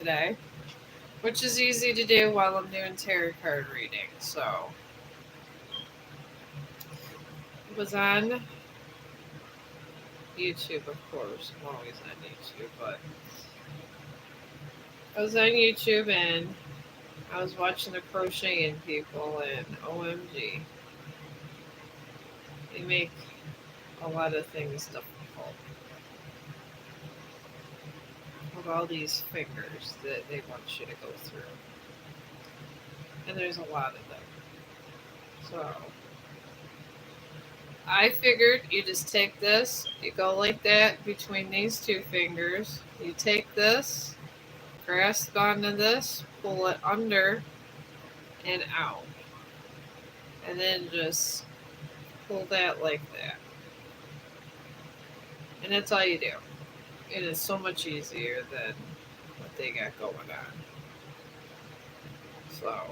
today, which is easy to do while I'm doing tarot card reading. So, it was on YouTube, of course. I'm always on YouTube, but I was on YouTube and I was watching the crocheting people, and OMG, they make a lot of things difficult with all these fingers that they want you to go through. And there's a lot of them. So I figured you just take this, you go like that between these two fingers, you take this, grasp onto this, pull it under and out, and then just pull that like that. And that's all you do. It is so much easier than what they got going on. So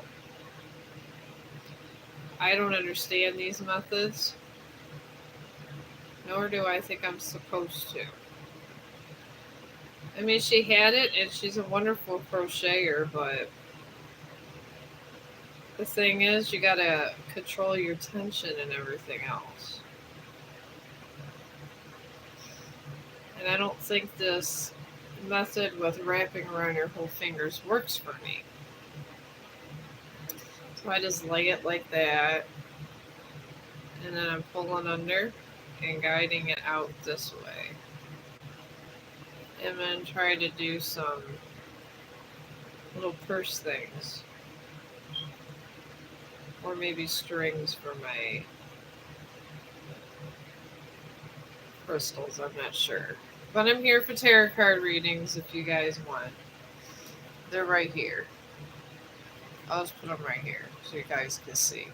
I don't understand these methods, nor do I think I'm supposed to. I mean, she had it, and she's a wonderful crocheter, but the thing is, you gotta control your tension and everything else. And I don't think this method with wrapping around your whole fingers works for me. So I just lay it like that, and then I'm pulling under and guiding it out this way. And then try to do some little purse things, or maybe strings for my crystals, I'm not sure. But I'm here for tarot card readings if you guys want. They're right here. I'll just put them right here so you guys can see.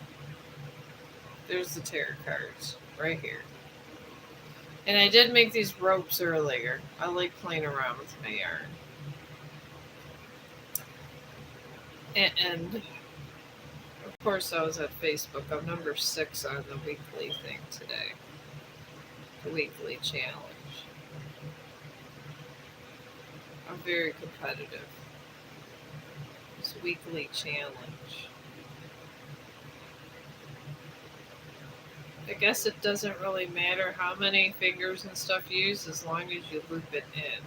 There's the tarot cards right here. And I did make these ropes earlier. I like playing around with my yarn. And of course, I was at Facebook. I'm number 6 on the weekly thing today. The weekly challenge. I'm very competitive. This weekly challenge. I guess it doesn't really matter how many fingers and stuff you use as long as you loop it in.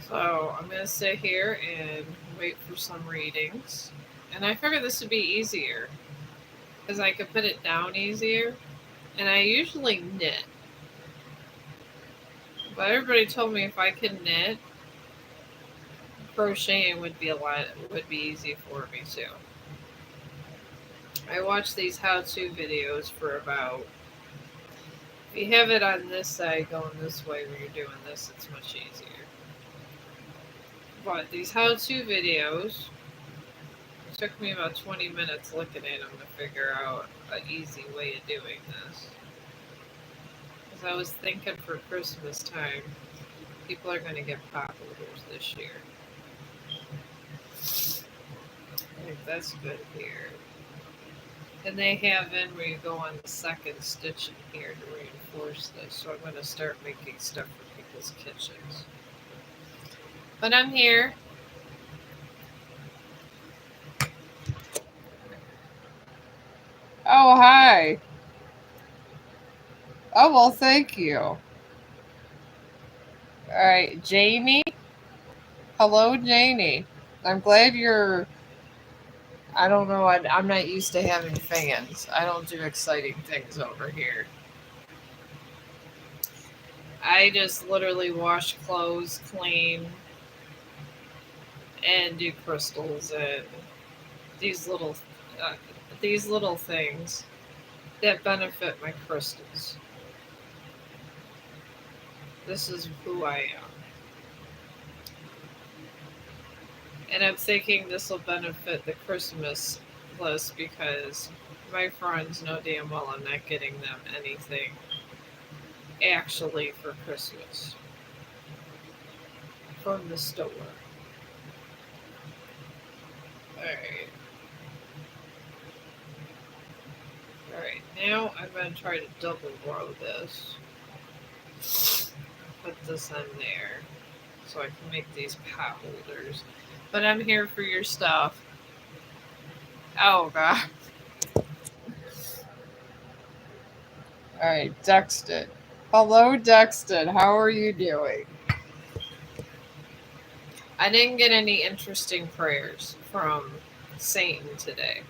So I'm going to sit here and wait for some readings. And I figured this would be easier because I could put it down easier. And I usually knit. But everybody told me if I could knit, crocheting would be easy for me too. I watch these how-to videos for about. If you have it on this side going this way when you're doing this, it's much easier. But these how-to videos, it took me about 20 minutes looking at them to figure out an easy way of doing this. Because I was thinking for Christmas time, people are going to get poplars this year. I think that's good here. And they have in where you go on the second stitch in here to reinforce this. So I'm going to start making stuff for people's kitchens. But I'm here. Oh, hi. Oh, well, thank you. All right, Janie. Hello, Janie. I'm glad you're. I don't know. I'm not used to having fans. I don't do exciting things over here. I just literally wash clothes, clean, and do crystals and these little uh, these little things that benefit my crystals. This is who I am. And I'm thinking this will benefit the Christmas list because my friends know damn well I'm not getting them anything actually for Christmas from the store. Alright. Alright, now I'm going to try to double row this. Put this on there. so I can make these pot holders. But I'm here for your stuff. Oh, God. Alright, Dexton. Hello, Dexton. How are you doing? I didn't get any interesting prayers from Satan today.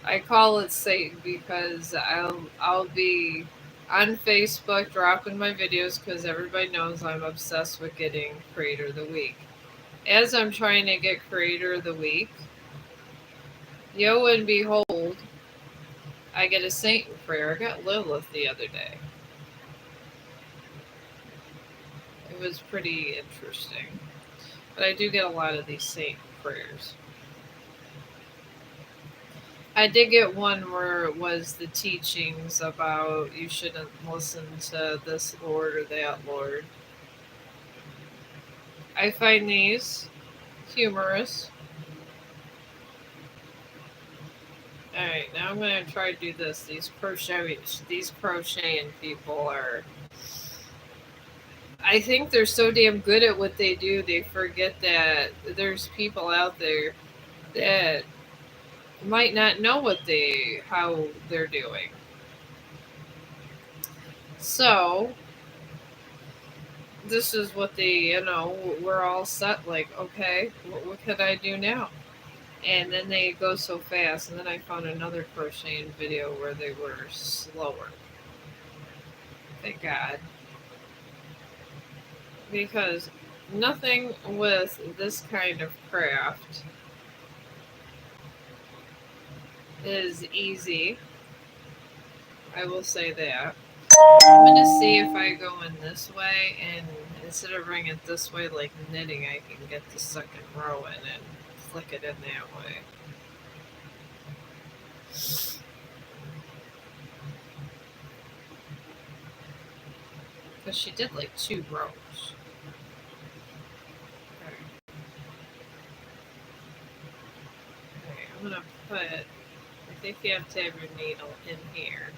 I call it Satan because I'll be on Facebook dropping my videos because everybody knows I'm obsessed with getting Creator of the Week. As I'm trying to get Creator of the Week, yo and behold, I get a Satan prayer. I got Lilith the other day. It was pretty interesting. But I do get a lot of these Satan prayers. I did get one where it was the teachings about you shouldn't listen to this Lord or that Lord. I find these humorous. Alright, now I'm going to try to do this. These crocheting people are... I think they're so damn good at what they do, they forget that there's people out there that might not know how they're doing. So, this is what we're all set, like, okay, what can I do now? And then they go so fast, and then I found another crocheting video where they were slower. Thank God. Because nothing with this kind of craft is easy. I will say that. I'm going to see if I go in this way, and instead of bringing it this way like knitting, I can get the second row in and flick it in that way. Because she did like 2 rows. Okay, I'm going to put, I think you have to have your needle in here.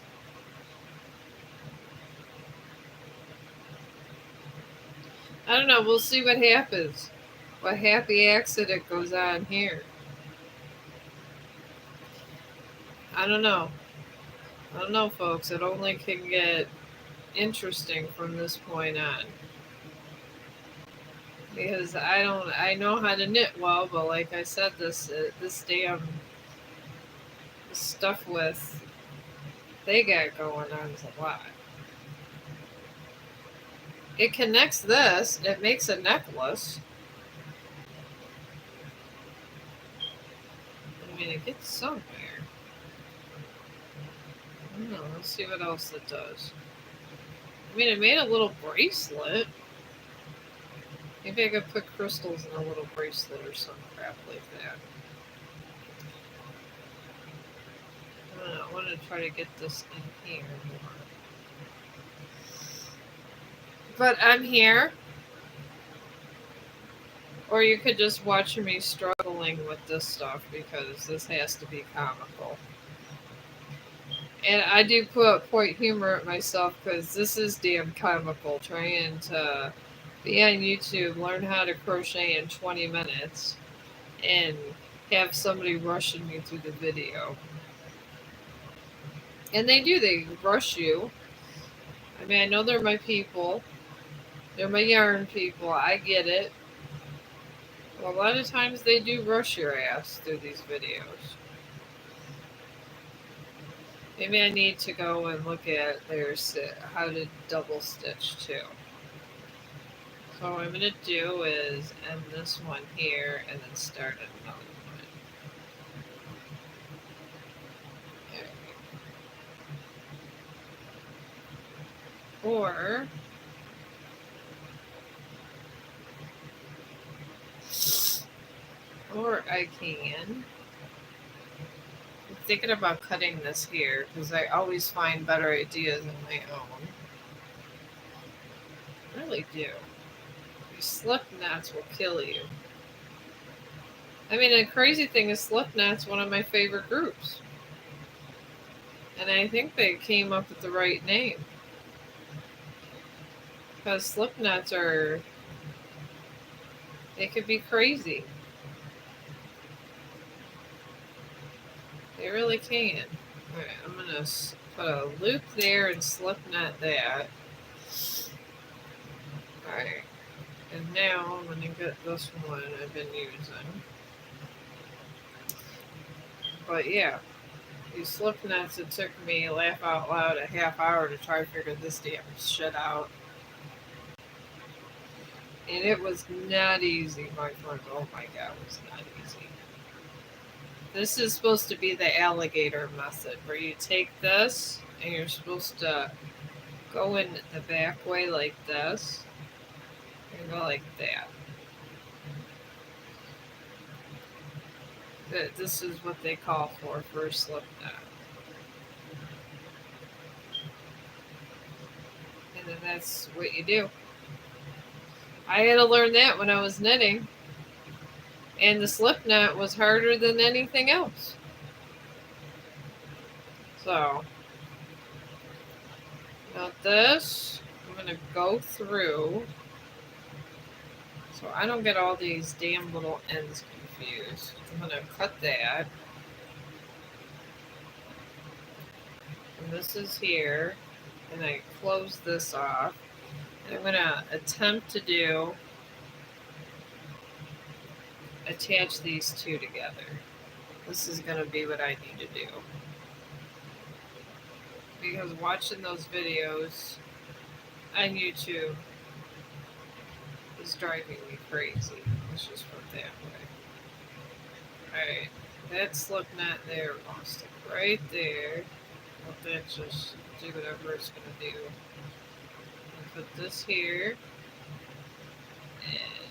I don't know, we'll see what happens. What happy accident goes on here. I don't know. I don't know, folks. It only can get interesting from this point on. Because I know how to knit well, but like I said, this damn stuff with they got going on is a lot. It connects this. It makes a necklace. I mean, it gets somewhere. I don't know. Let's see what else it does. I mean, it made a little bracelet. Maybe I could put crystals in a little bracelet or some crap like that. I don't know. I want to try to get this in here more. But I'm here. Or you could just watch me struggling with this stuff because this has to be comical. And I do point humor at myself because this is damn comical. Trying to be on YouTube, learn how to crochet in 20 minutes, and have somebody rushing me through the video. And they rush you. I mean, I know they're my people. They're my yarn people. I get it. Well, a lot of times they do rush your ass through these videos. Maybe I need to go and look at their how to double stitch too. So what I'm going to do is end this one here and then start another one. Or I can. I'm thinking about cutting this here because I always find better ideas on my own. I really do. These slip knots will kill you. I mean, the crazy thing is Slipknot's one of my favorite groups. And I think they came up with the right name. Because slip knots are, they could be crazy. They really can. Alright, I'm going to put a loop there and slip knot that. Alright, and now I'm going to get this one I've been using. But yeah, these slip knots, it took me, laugh out loud, a half hour to try to figure this damn shit out. And it was not easy, my friend. Oh my god, it was not easy. This is supposed to be the alligator method, where you take this and you're supposed to go in the back way like this. And go like that. This is what they call for a slip knot. And then that's what you do. I had to learn that when I was knitting. And the slip knot was harder than anything else. So, now this, I'm going to go through so I don't get all these damn little ends confused. I'm going to cut that. And this is here. And I close this off. And I'm going to attempt to attach these two together. This is going to be what I need to do. Because watching those videos on YouTube is driving me crazy. Let's just put it that way. Alright, that slip knot there will stick right there. Let that just do whatever it's going to do. I'll put this here. And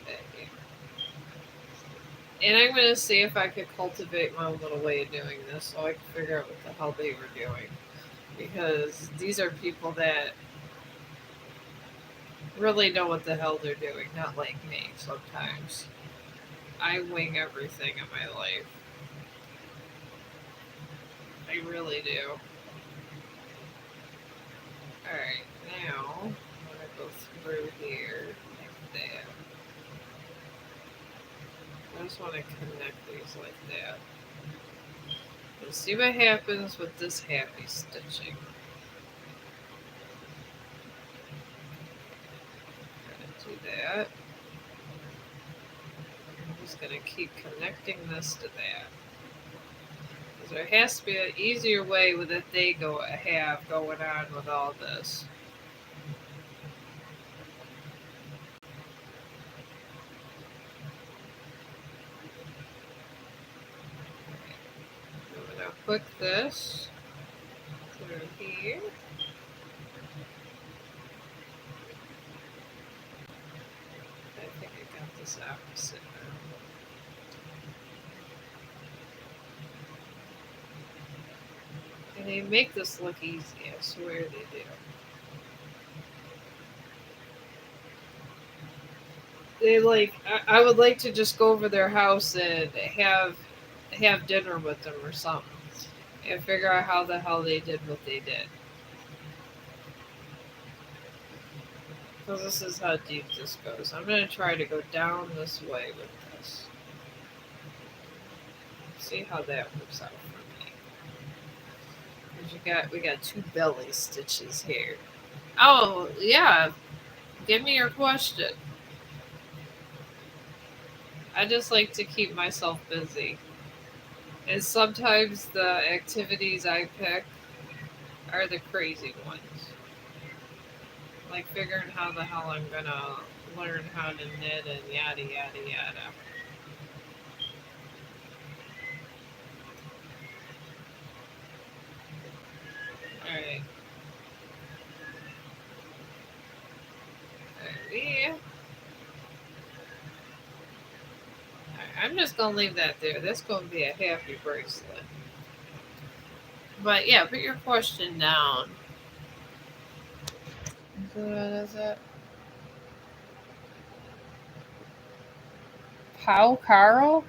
that here. And I'm going to see if I could cultivate my own little way of doing this so I can figure out what the hell they were doing. Because these are people that really know what the hell they're doing, not like me sometimes. I wing everything in my life. I really do. Alright, now I'm going to go through here like that. I just want to connect these like that. Let's see what happens with this happy stitching. I'm going to do that. I'm just going to keep connecting this to that. Because there has to be an easier way with that they have going on with all this. I'm going to put this through here. I think I got this opposite now. And they make this look easy, I swear they do. They I would like to just go over their house and have dinner with them or something. And figure out how the hell they did what they did. Because this is how deep this goes. I'm going to try to go down this way with this. See how that works out for me. Because we got two belly stitches here. Oh, yeah. Give me your question. I just like to keep myself busy. And sometimes the activities I pick are the crazy ones. Like figuring how the hell I'm gonna learn how to knit and yada yada yada. Alright. I'm just gonna leave that there. That's gonna be a happy bracelet. But yeah, put your question down. What is it? Pau Carl?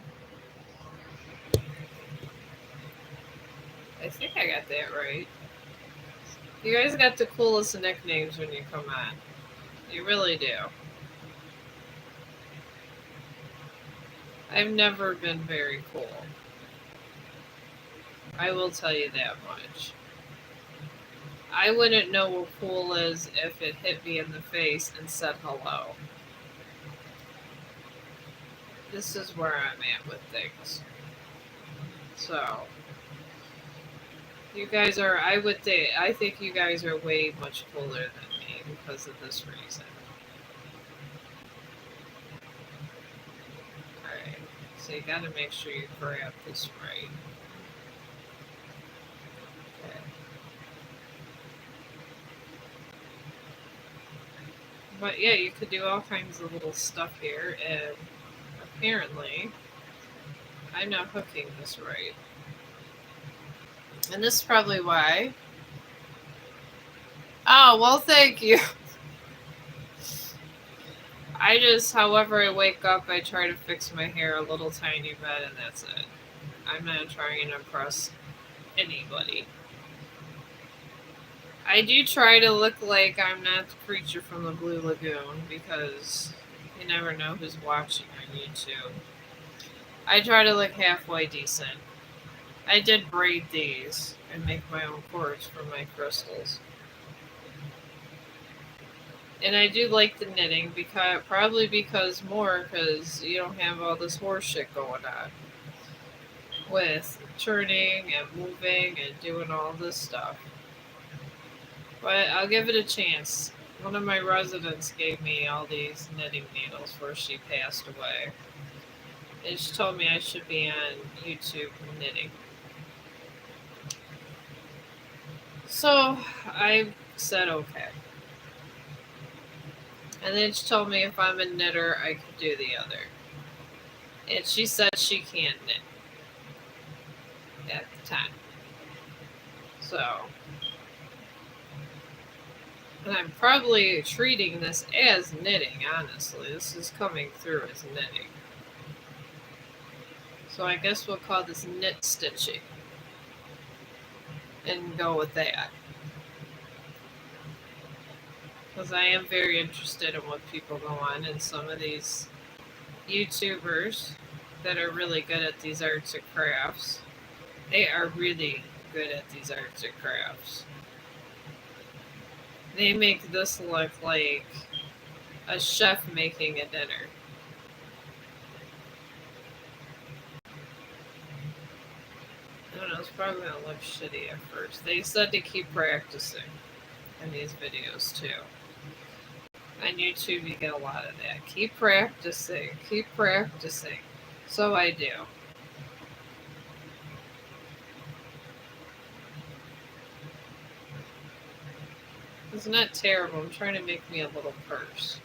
I think I got that right. You guys got the coolest nicknames when you come on. You really do. I've never been very cool. I will tell you that much. I wouldn't know what cool is if it hit me in the face and said hello. This is where I'm at with things. So, you guys are, I think you guys are way much cooler than me because of this reason. Alright, so you gotta make sure you grab this right. Okay. But yeah, you could do all kinds of little stuff here, and apparently, I'm not hooking this right. And this is probably why. Oh, well, thank you. I just, however I wake up, I try to fix my hair a little tiny bit, and that's it. I'm not trying to impress anybody. I do try to look like I'm not the creature from the Blue Lagoon, because you never know who's watching on YouTube. I try to look halfway decent. I did braid these and make my own cords for my crystals. And I do like the knitting because you don't have all this horse shit going on with turning and moving and doing all this stuff. But I'll give it a chance. One of my residents gave me all these knitting needles before she passed away. And she told me I should be on YouTube knitting. So I said okay. And then she told me if I'm a knitter, I could do the other. And she said she can't knit at the time. So, and I'm probably treating this as knitting, honestly. This is coming through as knitting. So I guess we'll call this knit stitching. And go with that. Because I am very interested in what people go on, and some of these YouTubers that are really good at these arts and crafts. They are really good at these arts and crafts. They make this look like a chef making a dinner. I don't know, it's probably going to look shitty at first. They said to keep practicing in these videos too. On YouTube, you get a lot of that. Keep practicing. Keep practicing. So I do. Isn't that terrible? I'm trying to make me a little purse.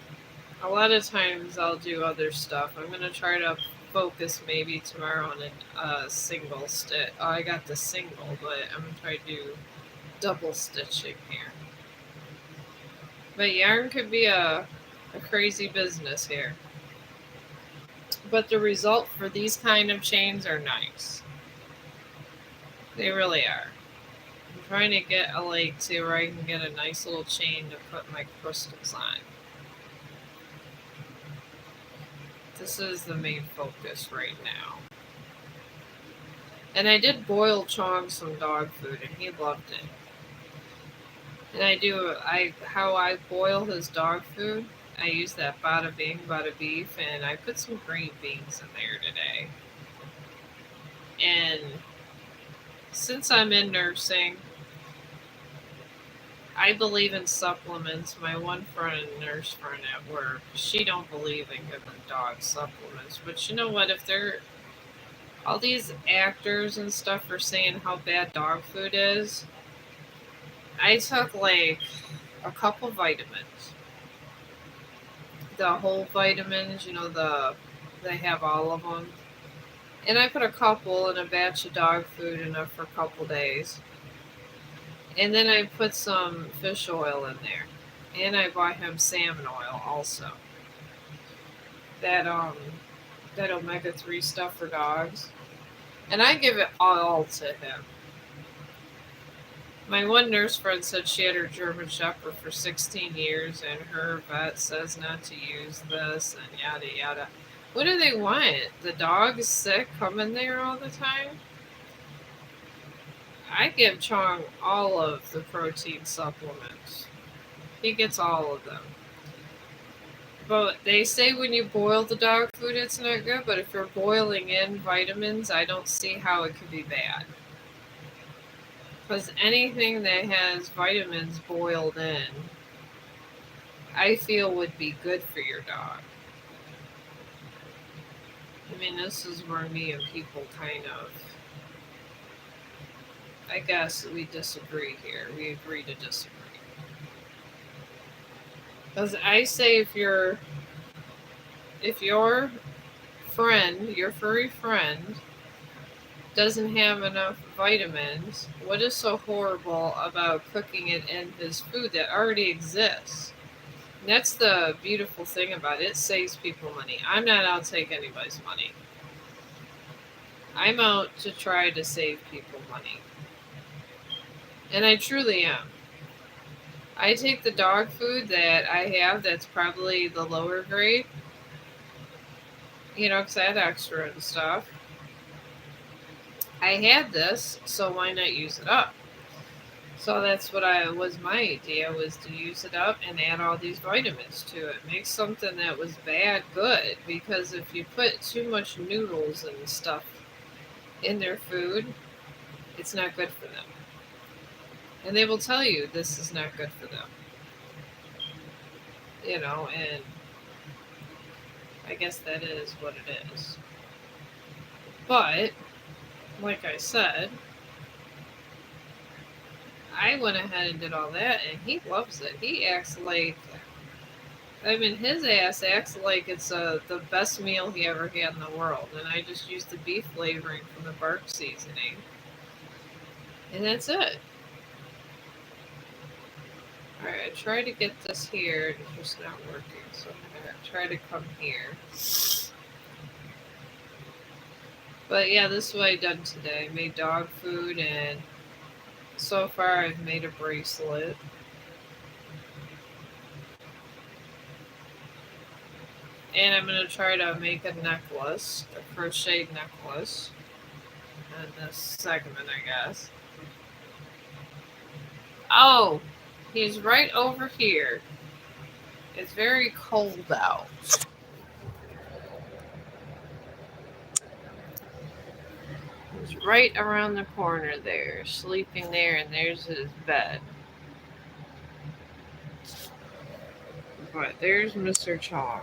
A lot of times I'll do other stuff. I'm going to try to focus maybe tomorrow on a single stitch. Oh, I got the single, but I'm going to try to do double stitching here. But yarn could be a crazy business here. But the result for these kind of chains are nice. They really are. I'm trying to get a lake to where I can get a nice little chain to put my crystals on. This is the main focus right now. And I did boil Chong some dog food, and he loved it. And how I boil his dog food, I use that bada bing, bada beef, and I put some green beans in there today. And since I'm in nursing, I believe in supplements. My one friend, nurse friend at work, she don't believe in giving dogs supplements. But you know what? If they're all these actors and stuff are saying how bad dog food is, I took like a couple vitamins. The whole vitamins, they have all of them. And I put a couple in a batch of dog food enough for a couple days. And then I put some fish oil in there. And I bought him salmon oil also. That omega-3 stuff for dogs. And I give it all to him. My one nurse friend said she had her German Shepherd for 16 years and her vet says not to use this and yada yada. What do they want? The dog is sick coming there all the time? I give Chong all of the protein supplements. He gets all of them. But they say when you boil the dog food, it's not good. But if you're boiling in vitamins, I don't see how it could be bad. Because anything that has vitamins boiled in, I feel would be good for your dog. I mean, this is where me and people kind of, I guess we disagree here. We agree to disagree. Because I say if your friend, your furry friend, doesn't have enough vitamins, what is so horrible about cooking it in his food that already exists? And that's the beautiful thing about it. It saves people money. I'm not out to take anybody's money. I'm out to try to save people money. And I truly am. I take the dog food that I have that's probably the lower grade, because I had extra and stuff. I had this, so why not use it up? So that's what my idea was to use it up and add all these vitamins to it. Make something that was bad good, because if you put too much noodles and stuff in their food, it's not good for them. And they will tell you this is not good for them. And I guess that is what it is. But, like I said, I went ahead and did all that, and he loves it. He acts like, his ass acts like it's the best meal he ever had in the world. And I just used the beef flavoring from the bark seasoning. And that's it. Alright, I tried to get this here, it's just not working. So I'm going to try to come here. But yeah, this is what I done today. I made dog food, and so far I've made a bracelet. And I'm going to try to make a necklace, a crocheted necklace, in this segment, I guess. Oh, he's right over here. It's very cold out. He's right around the corner there, sleeping there, and there's his bed. But there's Mr. Chong.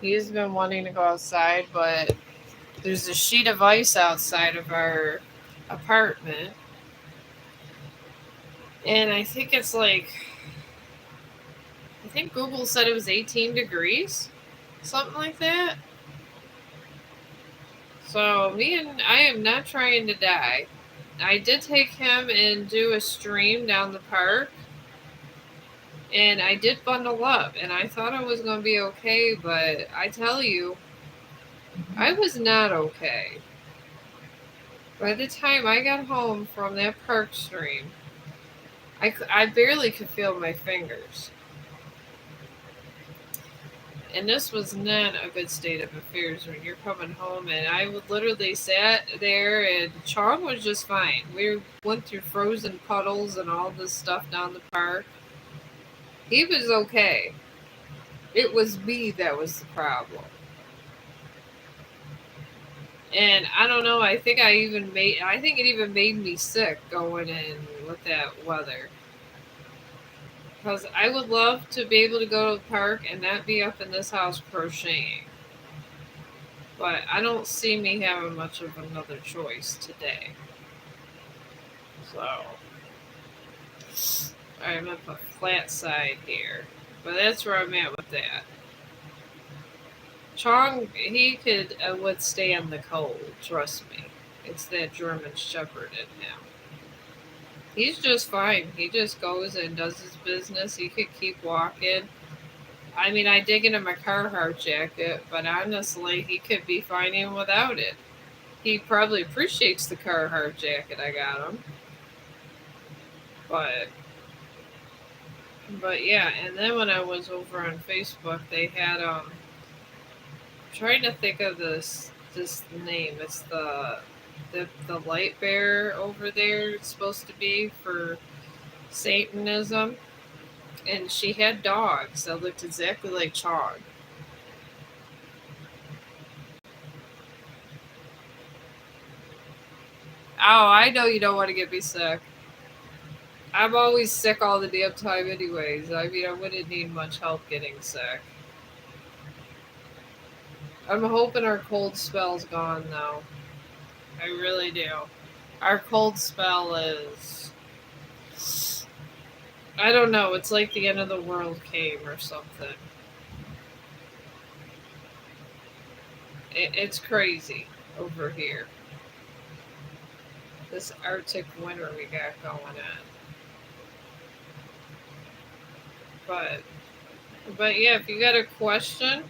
He's been wanting to go outside, but there's a sheet of ice outside of our apartment. And I think Google said it was 18 degrees, something like that. So I am not trying to die. I did take him and do a stream down the park, and I did bundle up, and I thought I was going to be okay, but I tell you, I was not okay. By the time I got home from that park stream, I barely could feel my fingers. And this was not a good state of affairs when you're coming home. And I would literally sat there, and Chong was just fine. We went through frozen puddles and all this stuff down the park. He was okay. It was me that was the problem. And I don't know, I think it even made me sick going in with that weather. Because I would love to be able to go to the park and not be up in this house crocheting. But I don't see me having much of another choice today. So, I'm going to put flat side here. But that's where I'm at with that. Chong, he could withstand the cold, trust me. It's that German Shepherd in him. He's just fine. He just goes and does his business. He could keep walking. I did get him a Carhartt jacket, but honestly, he could be fine even without it. He probably appreciates the Carhartt jacket I got him. But yeah, and then when I was over on Facebook, they had trying to think of this name. It's the light bearer over there. It's supposed to be for Satanism, and she had dogs that looked exactly like Chong. Oh, I know you don't want to get me sick. I'm always sick all the damn time, anyways. I mean, I wouldn't need much help getting sick. I'm hoping our cold spell's gone, though. I really do. Our cold spell is. I don't know. It's like the end of the world came or something. It's crazy over here. This Arctic winter we got going on. But yeah, if you got a question,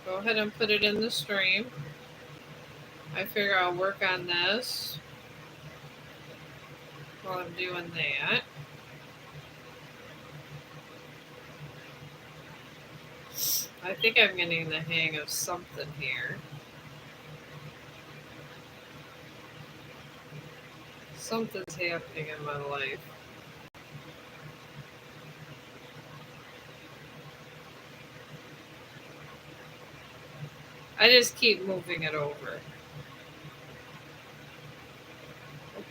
go ahead and put it in the stream. I figure I'll work on this while I'm doing that. I think I'm getting the hang of something here. Something's happening in my life. I just keep moving it over.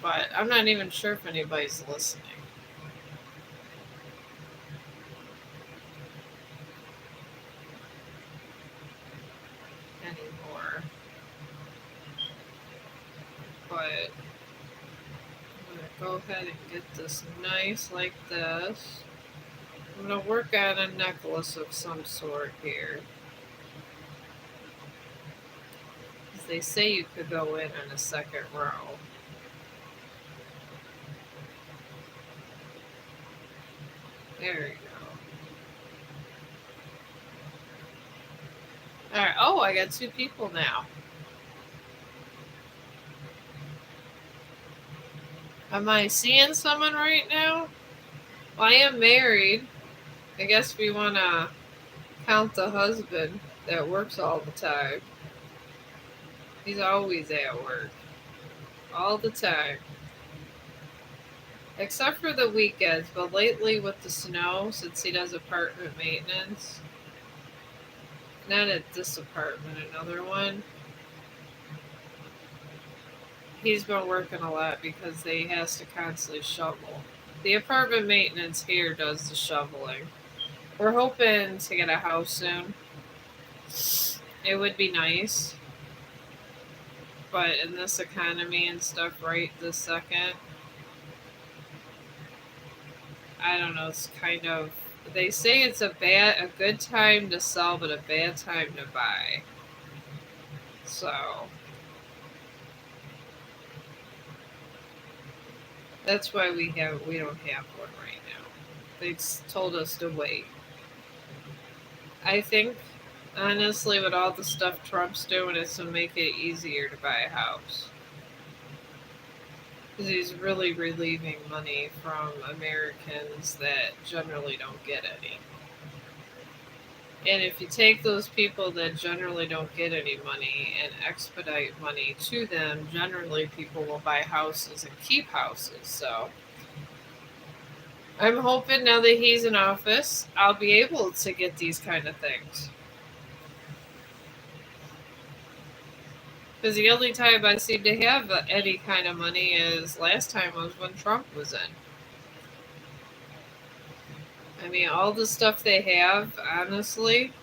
But I'm not even sure if anybody's listening anymore. But I'm going to go ahead and get this nice like this. I'm going to work on a necklace of some sort here. They say you could go in on a second row. There you go. Alright, oh, I got 2 people now. Am I seeing someone right now? Well, I am married. I guess we want to count the husband that works all the time. He's always at work. All the time. Except for the weekends, but lately with the snow, since he does apartment maintenance, not at this apartment, another one, he's been working a lot because he has to constantly shovel. The apartment maintenance here does the shoveling. We're hoping to get a house soon. It would be nice, but in this economy and stuff right this second, I don't know, it's kind of, they say it's a good time to sell but a bad time to buy. So that's why we don't have one right now. They told us to wait. I think honestly with all the stuff Trump's doing, it's to make it easier to buy a house. Because he's really relieving money from Americans that generally don't get any. And if you take those people that generally don't get any money and expedite money to them, generally people will buy houses and keep houses. So I'm hoping now that he's in office, I'll be able to get these kind of things. Because the only time I seem to have any kind of money is last time was when Trump was in. I mean, all the stuff they have, honestly,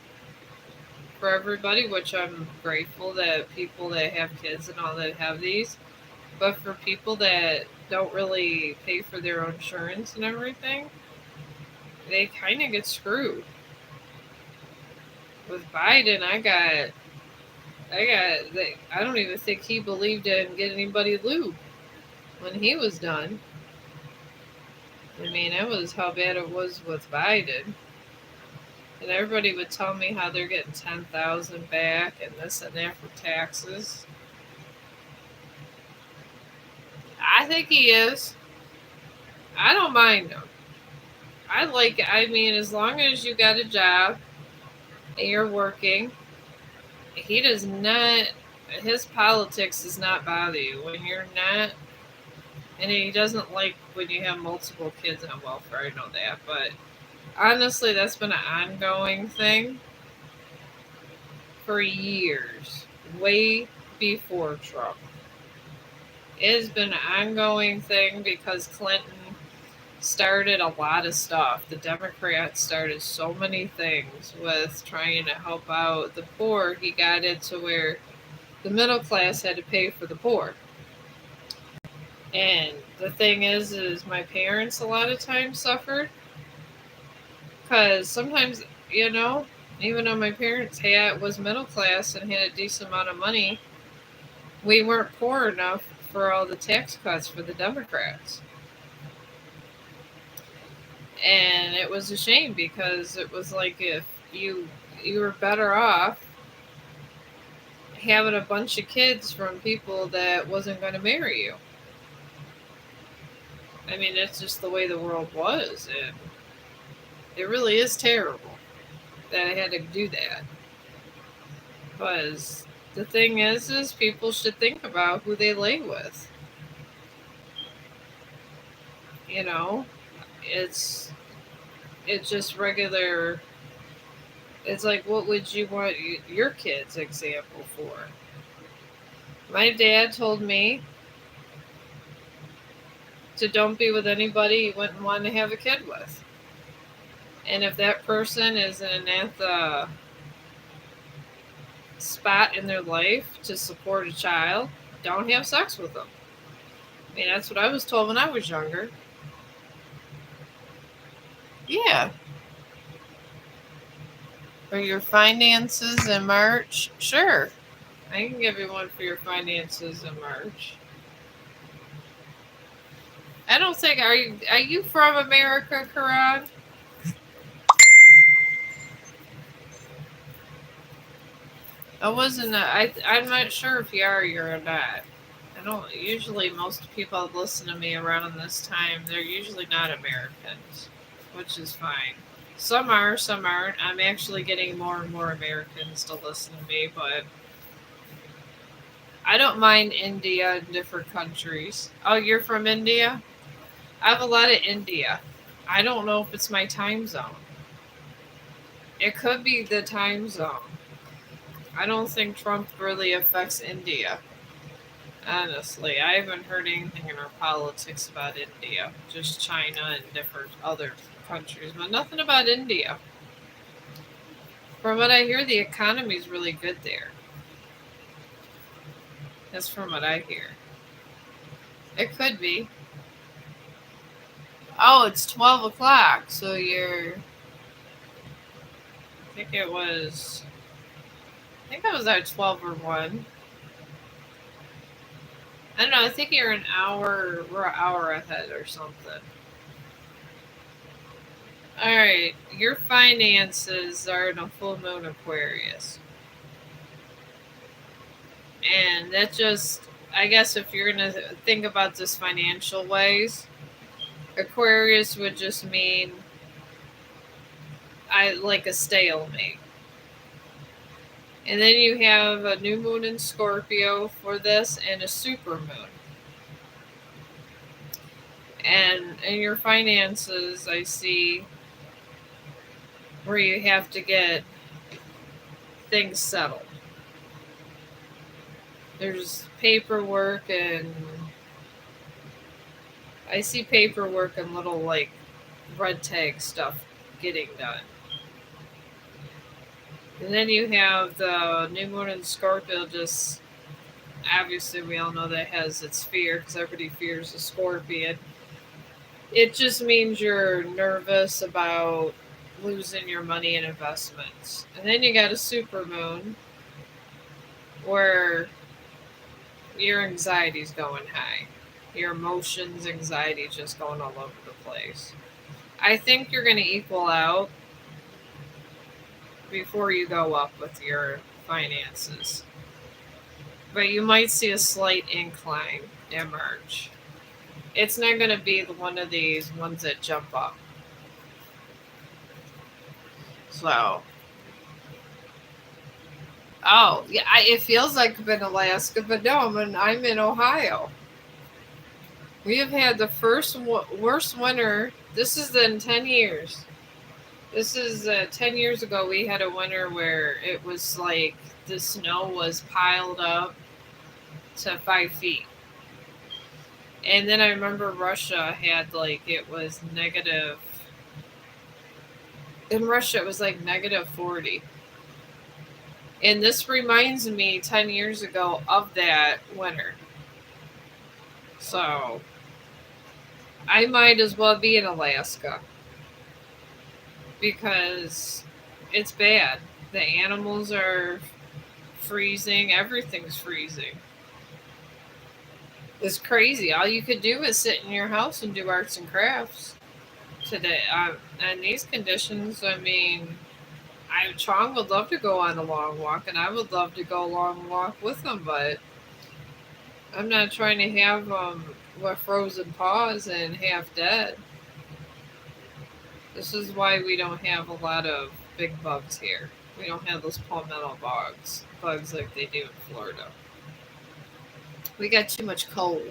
for everybody, which I'm grateful that people that have kids and all that have these, but for people that don't really pay for their own insurance and everything, they kind of get screwed. With Biden, I don't even think he believed in getting anybody lube when he was done. I mean, that was how bad it was with Biden. And everybody would tell me how they're getting 10,000 back and this and that for taxes. I think he is. I don't mind him. I mean, as long as you got a job and you're working, he does not, his politics does not bother you. When you're not, and he doesn't like when you have multiple kids on welfare, I know that. But honestly, that's been an ongoing thing for years, way before Trump. It has been an ongoing thing because Clinton started a lot of stuff. The Democrats started so many things with trying to help out the poor. He got it to where the middle class had to pay for the poor. And the thing is my parents a lot of times suffered because sometimes, you know, even though my parents had was middle class and had a decent amount of money, we weren't poor enough for all the tax cuts for the Democrats. And it was a shame because it was like if you were better off having a bunch of kids from people that wasn't going to marry you. I mean, it's just the way the world was, and it really is terrible that I had to do that. Because the thing is people should think about who they lay with. You know, it's it's just regular. It's like, what would you want your kids' example for? My dad told me to don't be with anybody you wouldn't want to have a kid with. And if that person is in at the spot in their life to support a child, don't have sex with them. I mean, that's what I was told when I was younger. Yeah. For your finances in March? Sure. I can give you one for your finances in March. I don't think are you from America, Karan? I wasn't. I'm not sure if you are or not. I don't. Usually, most people that listen to me around this time, they're usually not Americans, which is fine. Some are, some aren't. I'm actually getting more and more Americans to listen to me, but I don't mind India and different countries. Oh, you're from India? I have a lot of India. I don't know if it's my time zone. It could be the time zone. I don't think Trump really affects India. Honestly, I haven't heard anything in our politics about India. Just China and different other countries, but nothing about India. From what I hear, the economy is really good there. That's from what I hear. It could be. Oh, it's 12 o'clock, so you're. I think it was. I think that was at 12 or 1. I don't know. I think you're an hour. We're an hour ahead or something. All right. Your finances are in a full moon Aquarius. And that just. I guess if you're going to think about this financial ways, Aquarius would just mean I like a stalemate. And then you have a new moon in Scorpio for this and a super moon. And in your finances, I see where you have to get things settled. There's paperwork, and I see paperwork and little like red tag stuff getting done. And then you have the new moon in Scorpio. Just obviously, we all know that has its fear because everybody fears a scorpion. It just means you're nervous about losing your money in investments. And then you got a super moon where your anxiety's going high. Your emotions, anxiety just going all over the place. I think you're going to equal out before you go up with your finances. But you might see a slight incline in March. It's not going to be one of these ones that jump up. So, oh yeah, it feels like I'm in Alaska, but no, I'm in Ohio. We have had the first worst winter. This is in 10 years. This is 10 years ago. We had a winter where it was like the snow was piled up to 5 feet. And then I remember Russia had like it was negative. In Russia, it was like negative 40. And this reminds me 10 years ago of that winter. So I might as well be in Alaska because it's bad. The animals are freezing, everything's freezing. It's crazy. All you could do is sit in your house and do arts and crafts today. In these conditions, I mean, Chong would love to go on a long walk, and I would love to go a long walk with him, but I'm not trying to have with frozen paws and half dead. This is why we don't have a lot of big bugs here. We don't have those palmetto bugs like they do in Florida. We got too much cold.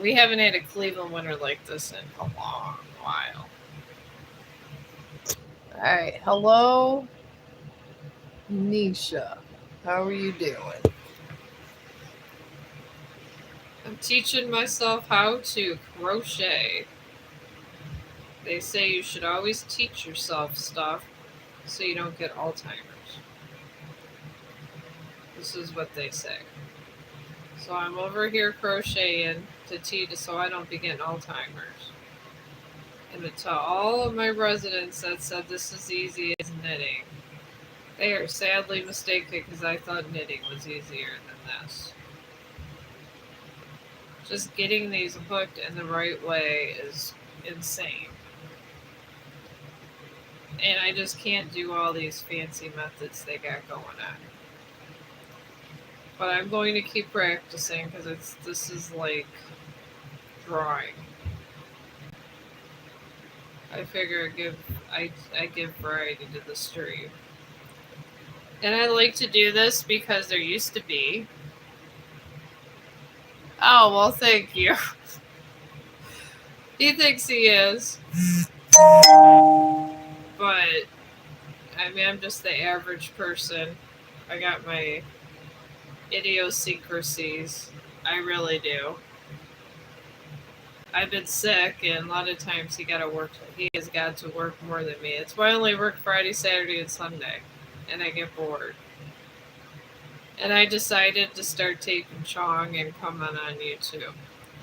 We haven't had a Cleveland winter like this in a long while. All right, hello, Nisha. How are you doing? I'm teaching myself how to crochet. They say you should always teach yourself stuff so you don't get Alzheimer's. This is what they say. So I'm over here crocheting to teach so I don't be getting Alzheimer's. And to tell all of my residents that said this is easy as knitting, they are sadly mistaken because I thought knitting was easier than this. Just getting these hooked in the right way is insane. And I just can't do all these fancy methods they got going on. But I'm going to keep practicing because this is like drawing. I figure I give variety to the stream. And I like to do this because there used to be. Oh, well, thank you. He thinks he is. But, I mean, I'm just the average person. I got my idiosyncrasies. I really do. I've been sick, and a lot of times he has got to work more than me. It's why I only work Friday, Saturday, and Sunday. And I get bored. And I decided to start taping Chong and come on YouTube.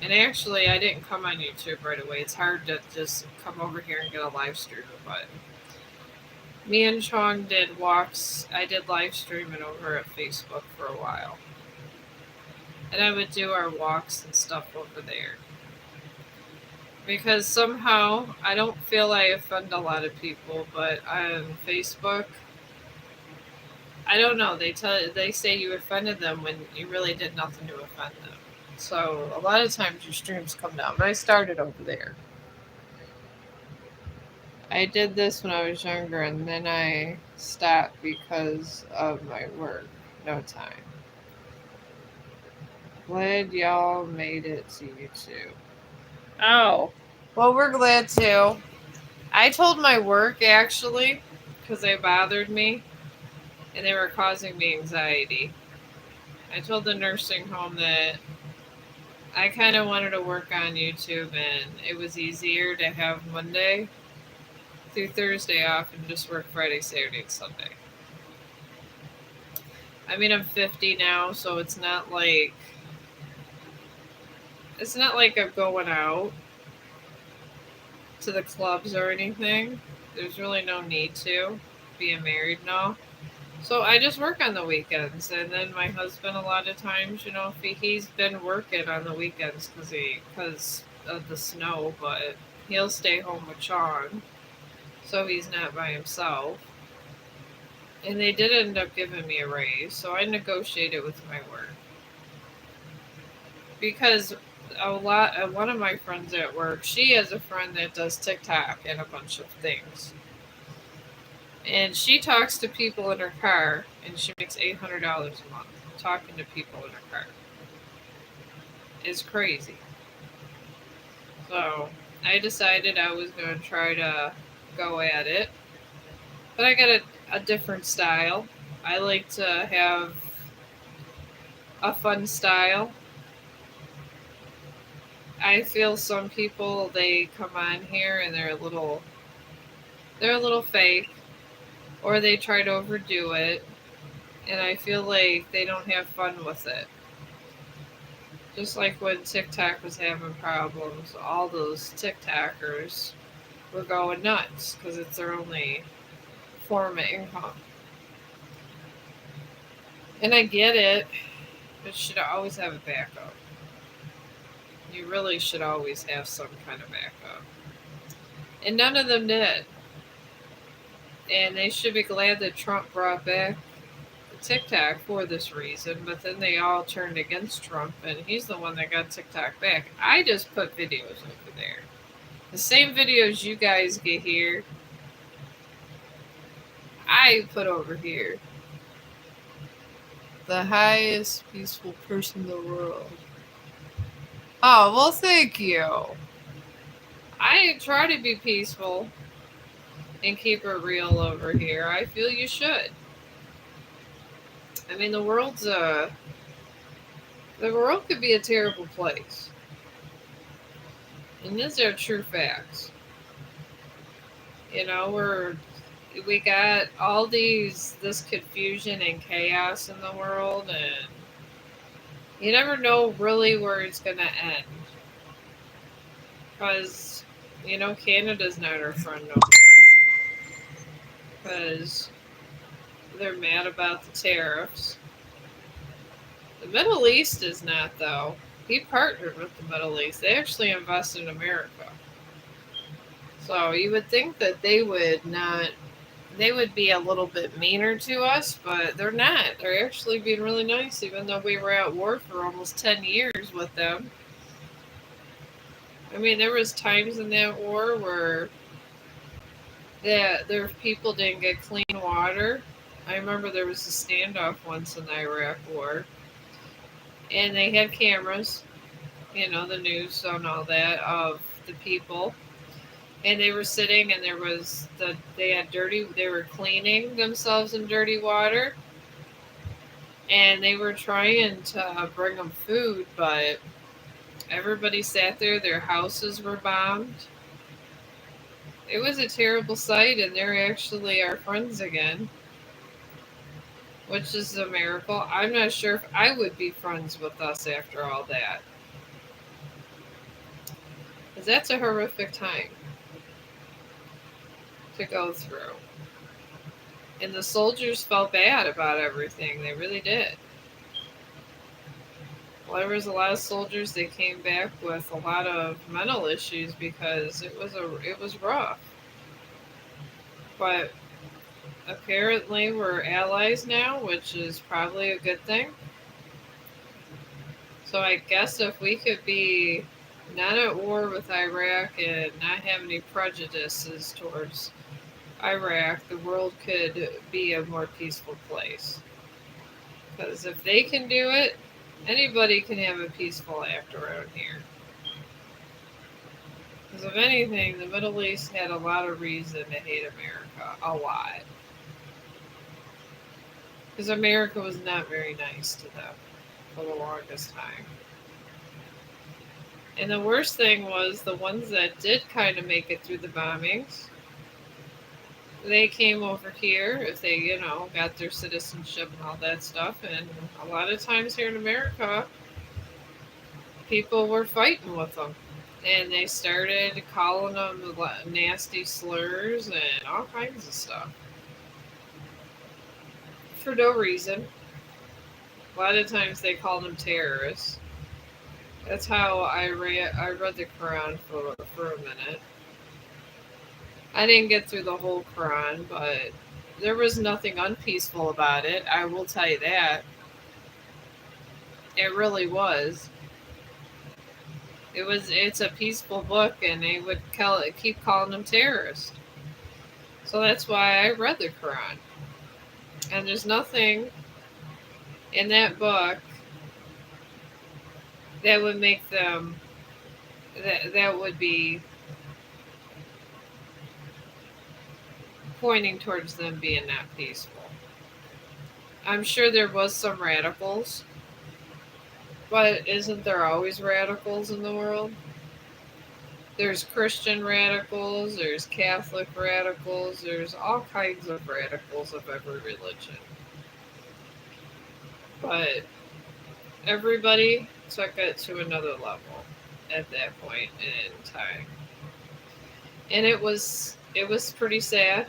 And actually, I didn't come on YouTube right away. It's hard to just come over here and get a live stream, but me and Chong did walks. I did live streaming over at Facebook for a while. And I would do our walks and stuff over there. Because somehow, I don't feel I offend a lot of people, but on Facebook, I don't know. They say you offended them when you really did nothing to offend them. So a lot of times your streams come down. But I started over there. I did this when I was younger, and then I stopped because of my work. No time. Glad y'all made it to YouTube. Oh, well, we're glad too. I told my work actually because they bothered me and they were causing me anxiety. I told the nursing home that I kind of wanted to work on YouTube and it was easier to have Monday through Thursday off and just work Friday, Saturday, and Sunday. I mean, I'm 50 now, so it's not like I'm going out to the clubs or anything. There's really no need to, being married and all. So I just work on the weekends, and then my husband, a lot of times, he's been working on the weekends because of the snow, but he'll stay home with Chong, so he's not by himself. And they did end up giving me a raise, so I negotiated with my work because one of my friends at work, she has a friend that does TikTok and a bunch of things. And she talks to people in her car, and she makes $800 a month talking to people in her car. It's crazy. So I decided I was going to try to go at it, but I got a different style. I like to have a fun style. I feel some people, they come on here and they're a little fake, or they try to overdo it, and I feel like they don't have fun with it. Just like when TikTok was having problems, all those TikTokers were going nuts because it's their only form of income. And I get it, but you should always have a backup. You really should always have some kind of backup. And none of them did. And they should be glad that Trump brought back TikTok for this reason, but then they all turned against Trump, and he's the one that got TikTok back. I just put videos over there. The same videos you guys get here, I put over here. The highest peaceful person in the world. Oh, well, thank you. I try to be peaceful and keep it real over here. I feel you should. I mean, the world could be a terrible place. And these are true facts. You know, we got all this confusion and chaos in the world, and you never know really where it's gonna end. Because, Canada's not our friend no more. Because they're mad about the tariffs. The Middle East is not, though. He partnered with the Middle East. They actually invest in America. So you would think that they would be a little bit meaner to us, but they're not. They're actually being really nice, even though we were at war for almost 10 years with them. I mean, there was times in that war where their people didn't get clean water. I remember there was a standoff once in the Iraq war, and they had cameras, the news and all that of the people, and they were sitting, and they were cleaning themselves in dirty water, and they were trying to bring them food, but everybody sat there. Their houses were bombed. It was a terrible sight, and they're actually our friends again, which is a miracle. I'm not sure if I would be friends with us after all that, because that's a horrific time to go through. And the soldiers felt bad about everything. They really did. Well, there was a lot of soldiers that came back with a lot of mental issues because it was rough. But apparently we're allies now, which is probably a good thing. So I guess if we could be not at war with Iraq and not have any prejudices towards Iraq, the world could be a more peaceful place. Because if they can do it, anybody can have a peaceful act around here. Because if anything, the Middle East had a lot of reason to hate America. A lot. Because America was not very nice to them for the longest time. And the worst thing was the ones that did kind of make it through the bombings, they came over here if they, got their citizenship and all that stuff. And a lot of times here in America, people were fighting with them. And they started calling them nasty slurs and all kinds of stuff. For no reason. A lot of times they called them terrorists. That's how I read the Quran for a minute. I didn't get through the whole Quran, but there was nothing unpeaceful about it. I will tell you that. It really was. It's a peaceful book, and they would keep calling them terrorists. So that's why I read the Quran. And there's nothing in that book that would make them that would be pointing towards them being not peaceful. I'm sure there was some radicals, but isn't there always radicals in the world? There's Christian radicals, there's Catholic radicals, there's all kinds of radicals of every religion. But everybody took it to another level at that point in time. And it was pretty sad.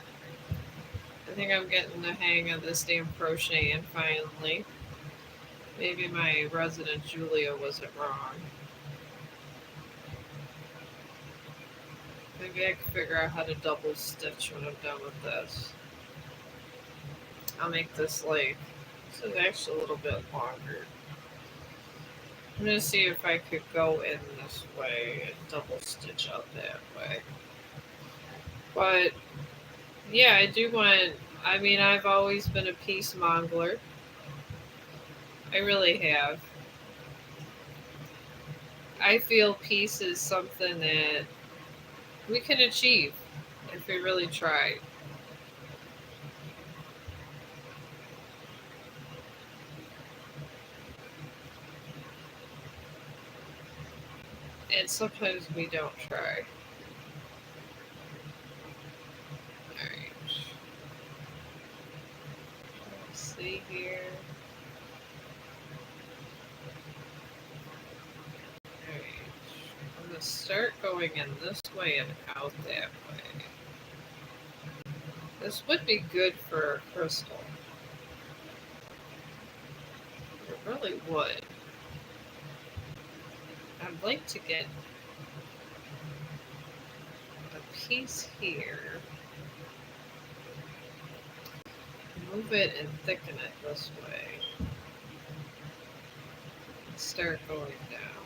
I think I'm getting the hang of this damn crocheting finally. Maybe my resident Julia wasn't wrong. Maybe I can figure out how to double stitch when I'm done with this. I'll make this like, this is actually a little bit longer. I'm gonna see if I could go in this way and double stitch out that way. But yeah, I do want, I mean, I've always been a peace mongler. I really have. I feel peace is something that we can achieve if we really try. And sometimes we don't try. Alright. Let's see here. Alright. I'm going to start going in this way and out that way. This would be good for a crystal. It really would. I'd like to get a piece here. Move it and thicken it this way. And start going down.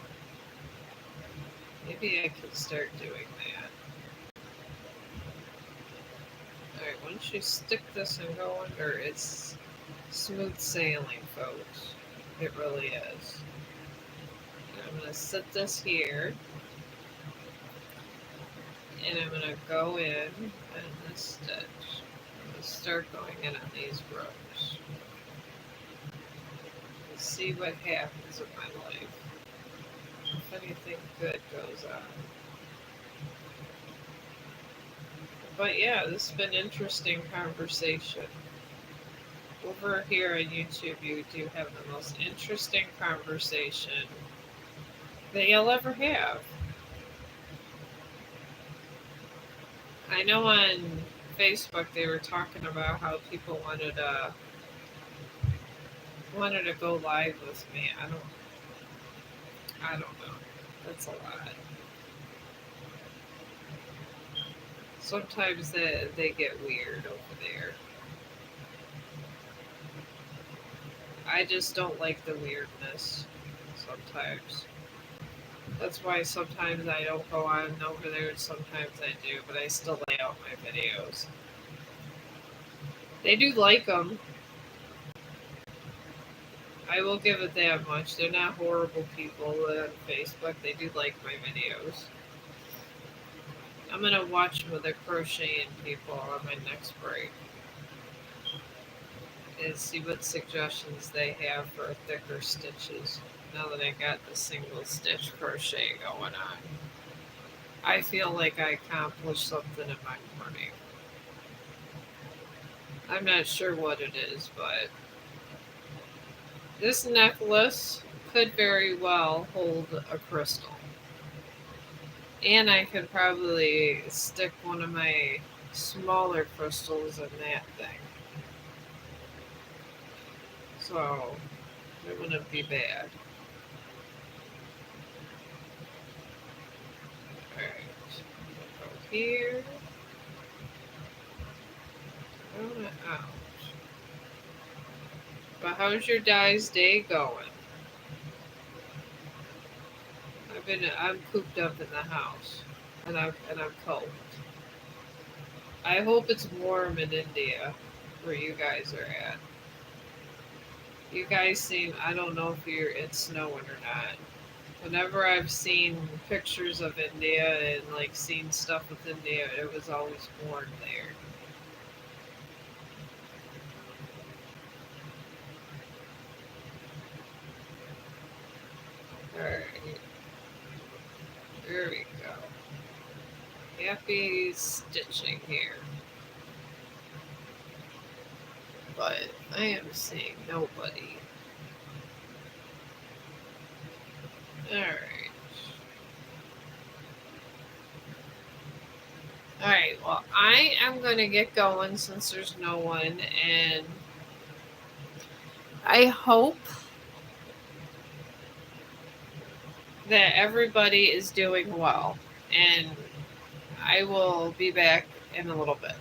Maybe I could start doing that. Alright, once you stick this and go under, it's smooth sailing, folks. It really is. And I'm going to set this here. And I'm going to go in and this stitch. I'm going to start going in on these rows. And see what happens in my life. If anything good goes on. But yeah, this has been an interesting conversation. Over here on YouTube, you do have the most interesting conversation that you'll ever have. I know on Facebook they were talking about how people wanted to go live with me. I don't know. That's a lot. Sometimes they get weird over there. I just don't like the weirdness sometimes. That's why sometimes I don't go on over there, and sometimes I do, but I still lay out my videos. They do like them. I will give it that much. They're not horrible people on Facebook. They do like my videos. I'm going to watch with the crocheting people on my next break and see what suggestions they have for thicker stitches now that I got the single stitch crochet going on. I feel like I accomplished something in my morning. I'm not sure what it is, but this necklace could very well hold a crystal. And I could probably stick one of my smaller crystals in that thing. So it wouldn't be bad. Alright. Go here. Out. But how's your guys' day going? I I'm cooped up in the house, and I'm cold. I hope it's warm in India, where you guys are at. You guys seem, I don't know if it's snowing or not. Whenever I've seen pictures of India and like seen stuff with India, it was always warm there. Alright, there we go. Happy stitching here. But I am seeing nobody. Alright. Alright, well, I am going to get going since there's no one, and I hope that everybody is doing well. And I will be back in a little bit.